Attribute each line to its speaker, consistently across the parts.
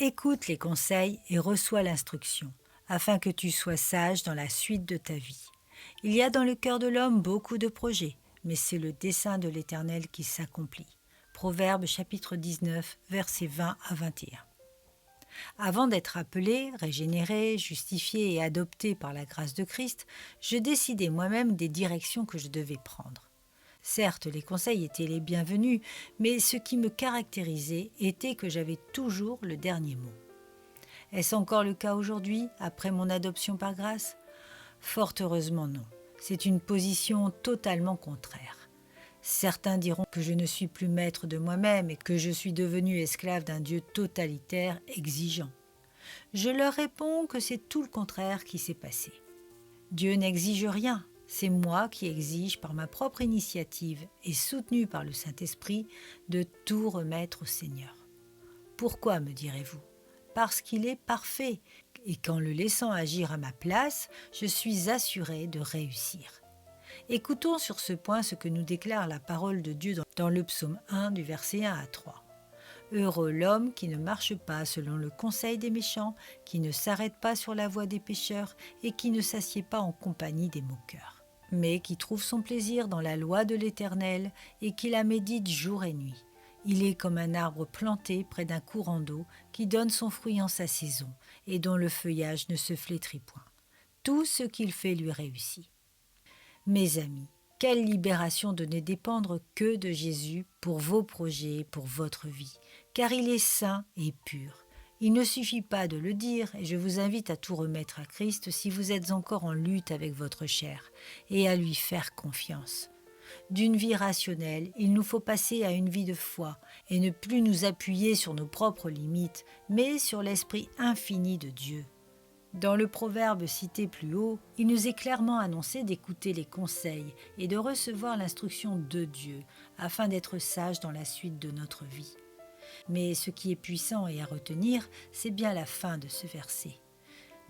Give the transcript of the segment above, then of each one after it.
Speaker 1: Écoute les conseils et reçois l'instruction, afin que tu sois sage dans la suite de ta vie. Il y a dans le cœur de l'homme beaucoup de projets, mais c'est le dessein de l'Éternel qui s'accomplit. Proverbes chapitre 19, versets 20 à 21. Avant d'être appelé, régénéré, justifié et adopté par la grâce de Christ, je décidais moi-même des directions que je devais prendre. Certes, les conseils étaient les bienvenus, mais ce qui me caractérisait était que j'avais toujours le dernier mot. Est-ce encore le cas aujourd'hui, après mon adoption par grâce ? Fort heureusement non. C'est une position totalement contraire. Certains diront que je ne suis plus maître de moi-même et que je suis devenu esclave d'un Dieu totalitaire, exigeant. Je leur réponds que c'est tout le contraire qui s'est passé. Dieu n'exige rien, c'est moi qui exige par ma propre initiative et soutenu par le Saint-Esprit de tout remettre au Seigneur. Pourquoi, me direz-vous ? Parce qu'il est parfait et qu'en le laissant agir à ma place, je suis assuré de réussir. Écoutons sur ce point ce que nous déclare la parole de Dieu dans le psaume 1 du verset 1 à 3. Heureux l'homme qui ne marche pas selon le conseil des méchants, qui ne s'arrête pas sur la voie des pécheurs et qui ne s'assied pas en compagnie des moqueurs, mais qui trouve son plaisir dans la loi de l'Éternel et qui la médite jour et nuit. Il est comme un arbre planté près d'un courant d'eau qui donne son fruit en sa saison et dont le feuillage ne se flétrit point. Tout ce qu'il fait lui réussit. Mes amis, quelle libération de ne dépendre que de Jésus pour vos projets, pour votre vie, car il est saint et pur. Il ne suffit pas de le dire et je vous invite à tout remettre à Christ si vous êtes encore en lutte avec votre chair et à lui faire confiance. D'une vie rationnelle, il nous faut passer à une vie de foi et ne plus nous appuyer sur nos propres limites, mais sur l'esprit infini de Dieu. Dans le proverbe cité plus haut, il nous est clairement annoncé d'écouter les conseils et de recevoir l'instruction de Dieu afin d'être sages dans la suite de notre vie. Mais ce qui est puissant et à retenir, c'est bien la fin de ce verset.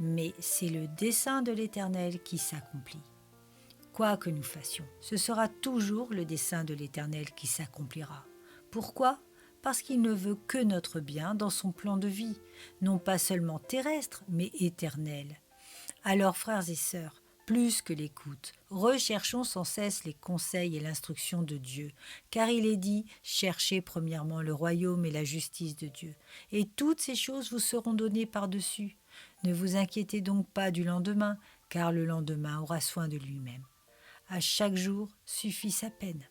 Speaker 1: Mais c'est le dessein de l'Éternel qui s'accomplit. Quoi que nous fassions, ce sera toujours le dessein de l'Éternel qui s'accomplira. Pourquoi ? Parce qu'il ne veut que notre bien dans son plan de vie, non pas seulement terrestre, mais éternel. Alors, frères et sœurs, plus que l'écoute, recherchons sans cesse les conseils et l'instruction de Dieu, car il est dit « Cherchez premièrement le royaume et la justice de Dieu, et toutes ces choses vous seront données par-dessus. Ne vous inquiétez donc pas du lendemain, car le lendemain aura soin de lui-même. À chaque jour suffit sa peine. »